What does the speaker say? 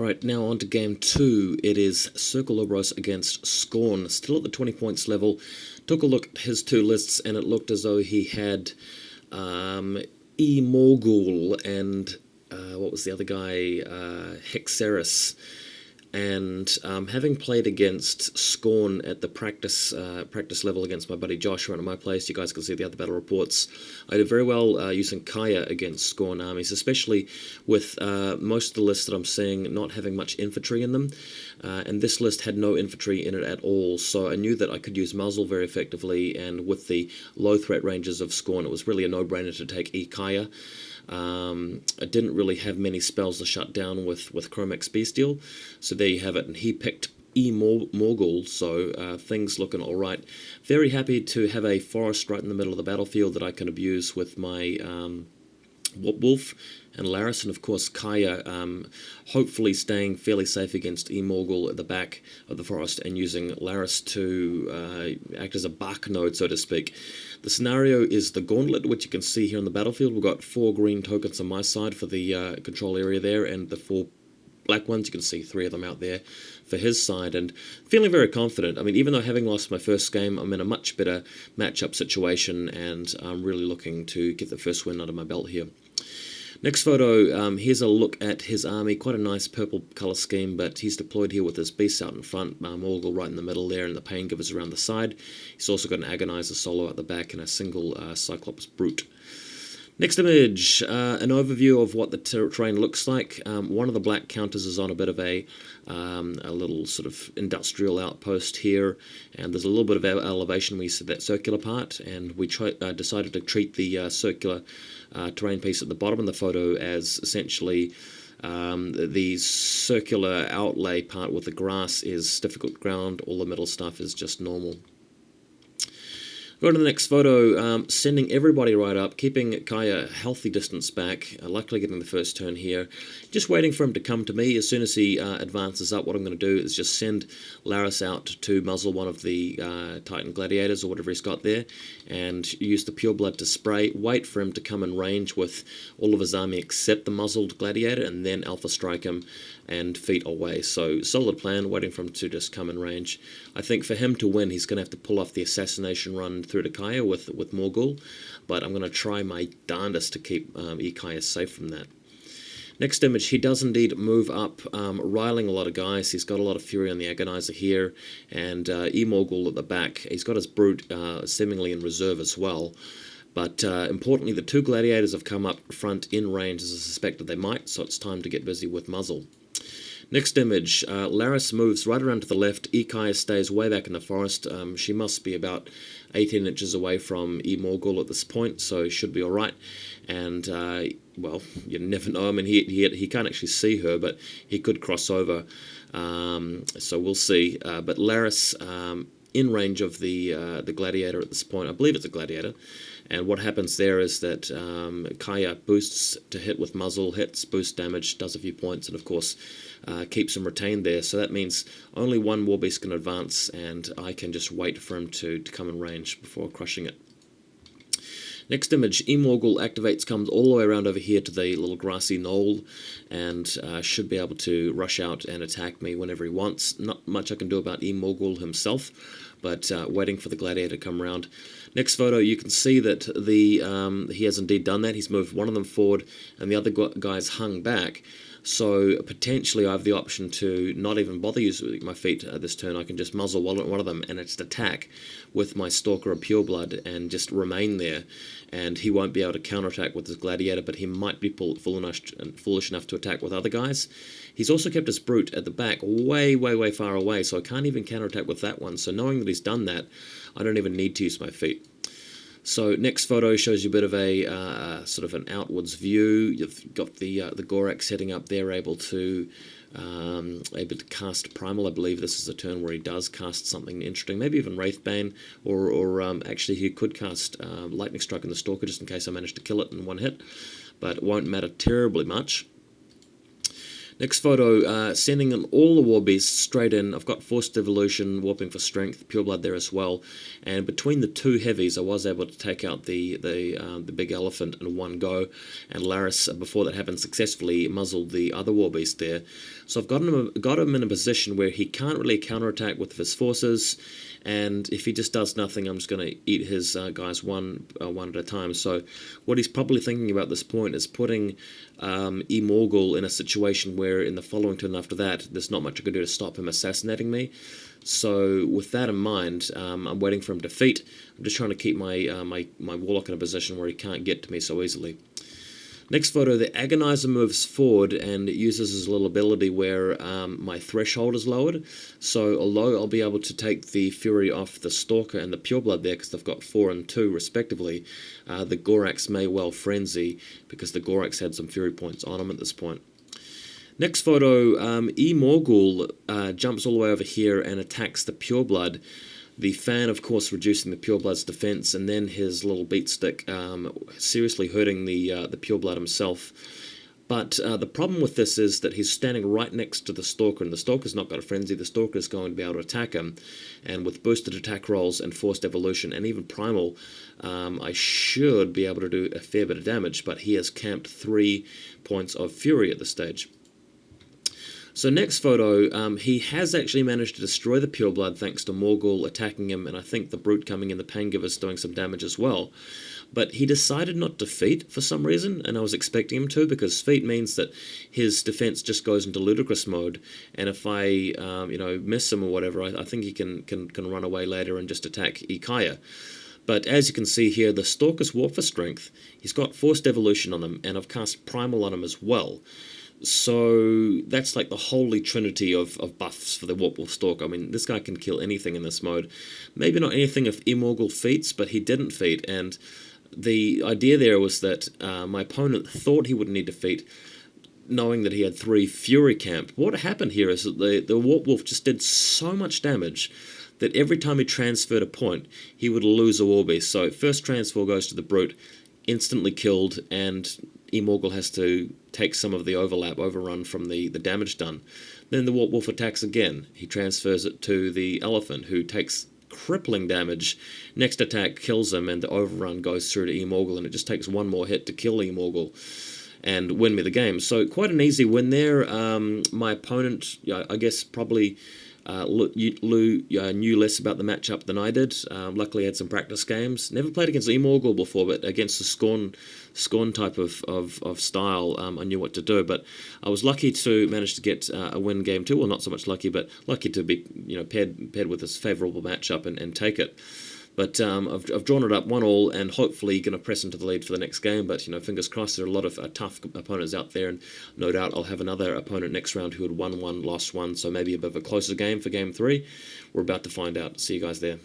Alright, now on to game 2. It is Cercolobros against Scorn, still at the 20 points level. Took a look at his two lists and it looked as though he had eMorgoul and what was the other guy? Hexeris. And having played against Scorn at the practice level against my buddy Josh around at my place, you guys can see the other battle reports. I did very well using eKaya against Scorn armies, especially with most of the lists that I'm seeing not having much infantry in them. And this list had no infantry in it at all, so I knew that I could use muzzle very effectively, and with the low threat ranges of Scorn, it was really a no-brainer to take eKaya. I didn't really have many spells to shut down with Chromex Bestial, so there you have it, and he picked eMorgoul, so things looking alright. Very happy to have a forest right in the middle of the battlefield that I can abuse with my Wolf and Laris, and of course Kaya hopefully staying fairly safe against eMorgoul at the back of the forest and using Laris to act as a bark node, so to speak. The scenario is the Gauntlet, which you can see here on the battlefield. We've got 4 green tokens on my side for the control area there, and the 4 black ones, you can see 3 of them out there for his side, and feeling very confident. I mean, even though having lost my first game, I'm in a much better matchup situation, and I'm really looking to get the first win under my belt here. Next photo, here's a look at his army. Quite a nice purple colour scheme, but he's deployed here with his beasts out in front, eMorgoul right in the middle there, and the Paingivers around the side. He's also got an Agoniser solo at the back and a single Cyclops Brute. Next image, an overview of what the terrain looks like. One of the black counters is on a bit of a little sort of industrial outpost here, and there's a little bit of elevation where you see that circular part, and we decided to treat the circular terrain piece at the bottom of the photo as essentially the circular outlay part with the grass is difficult ground, all the middle stuff is just normal. Go to the next photo, sending everybody right up, keeping Kaya a healthy distance back, luckily getting the first turn here. Just waiting for him to come to me. As soon as he advances up, what I'm going to do is just send Laris out to muzzle one of the Titan Gladiators or whatever he's got there, and use the Pure Blood to spray, wait for him to come in range with all of his army except the muzzled Gladiator, and then Alpha Strike him and feet away. So solid plan, waiting for him to just come in range. I think for him to win, he's going to have to pull off the assassination run through to Kaya with eMorgoul, but I'm going to try my darndest to keep eKaya safe from that. Next image, he does indeed move up, riling a lot of guys. He's got a lot of fury on the Agoniser here, and eMorgoul at the back. He's got his Brute seemingly in reserve as well. But importantly, the 2 Gladiators have come up front in range as I suspected they might, so it's time to get busy with muzzle. Next image, Laris moves right around to the left. eKaya stays way back in the forest. She must be about 18 inches away from eMorgoul at this point, so should be alright. And, well, you never know. I mean, he can't actually see her, but he could cross over. So we'll see. But Laris in range of the Gladiator at this point. I believe it's a Gladiator. And what happens there is that Kaya boosts to hit with muzzle, hits, boost damage, does a few points, and of course keeps him retained there. So that means only one Warbeast can advance, and I can just wait for him to come in range before crushing it. Next image, eMorgoul activates, comes all the way around over here to the little grassy knoll, and should be able to rush out and attack me whenever he wants. Not much I can do about eMorgoul himself, but waiting for the Gladiator to come around. Next photo, you can see that he has indeed done that. He's moved one of them forward, and the other guy's hung back. So potentially I have the option to not even bother using my feet this turn. I can just muzzle one of them and it's attack with my Stalker of Pure Blood and just remain there. And he won't be able to counterattack with his Gladiator, but he might be foolish enough to attack with other guys. He's also kept his Brute at the back way, way, way far away, so I can't even counterattack with that one. So knowing that he's done that, I don't even need to use my feet. So next photo shows you a bit of a sort of an outwards view. You've got the Gorax heading up there, able to cast Primal. I believe this is a turn where he does cast something interesting, maybe even Wraithbane, or actually he could cast Lightning Strike on the Stalker just in case I manage to kill it in one hit, but it won't matter terribly much. Next photo, sending in all the Warbeasts straight in. I've got Forced Evolution, Warping for Strength, Pure Blood there as well. And between the 2 heavies, I was able to take out the big elephant in one go. And Laris, before that happened, successfully muzzled the other Warbeast there. So I've got him in a position where he can't really counterattack with his forces, and if he just does nothing, I'm just going to eat his guys one at a time. So what he's probably thinking about this point is putting eMorgoul in a situation where in the following turn after that, there's not much I can do to stop him assassinating me. So with that in mind, I'm waiting for him to defeat. I'm just trying to keep my Warlock in a position where he can't get to me so easily. Next photo, the Agoniser moves forward and it uses his little ability where my threshold is lowered. So although I'll be able to take the Fury off the Stalker and the Pureblood there, because they've got 4 and 2 respectively, the Gorax may well frenzy, because the Gorax had some Fury points on him at this point. Next photo, eMorgoul jumps all the way over here and attacks the Pureblood. The fan, of course, reducing the Pureblood's defense, and then his little beatstick seriously hurting the Pureblood himself. But the problem with this is that he's standing right next to the Stalker, and the Stalker's not got a frenzy. The Stalker's going to be able to attack him, and with boosted attack rolls and forced evolution and even primal, I should be able to do a fair bit of damage, but he has camped 3 points of Fury at this stage. So next photo, he has actually managed to destroy the Pureblood thanks to Morgul attacking him, and I think the Brute coming in, the Paingivers doing some damage as well. But he decided not to feat for some reason, and I was expecting him to, because feat means that his defense just goes into ludicrous mode, and if I miss him or whatever, I think he can run away later and just attack eKaya. But as you can see here, the Stalker's War for Strength, he's got Forced Evolution on him, and I've cast Primal on him as well. So that's like the holy trinity of buffs for the Warpwolf Stalker. I mean, this guy can kill anything in this mode. Maybe not anything if eMorgoul feats, but he didn't feat, and the idea there was that my opponent thought he wouldn't need to feat, knowing that he had 3 Fury camp. What happened here is that the Warpwolf just did so much damage that every time he transferred a point, he would lose a War Beast. So first transfer goes to the Brute, instantly killed, and eMorgoul has to take some of the overrun from the damage done. Then the Warpwolf attacks again. He transfers it to the Elephant, who takes crippling damage. Next attack kills him, and the overrun goes through to eMorgoul, and it just takes one more hit to kill eMorgoul and win me the game. So quite an easy win there. My opponent, I guess, probably knew less about the matchup than I did. Luckily, I had some practice games. Never played against eMorgoul before, but against the Scorn type of style, I knew what to do. But I was lucky to manage to get a win game 2. Well, not so much lucky, but lucky to be paired with this favourable matchup and take it. But I've drawn it up 1-1, and hopefully going to press into the lead for the next game. But fingers crossed, there are a lot of tough opponents out there, and no doubt I'll have another opponent next round who had won 1, lost 1, so maybe a bit of a closer game for game 3. We're about to find out. See you guys there.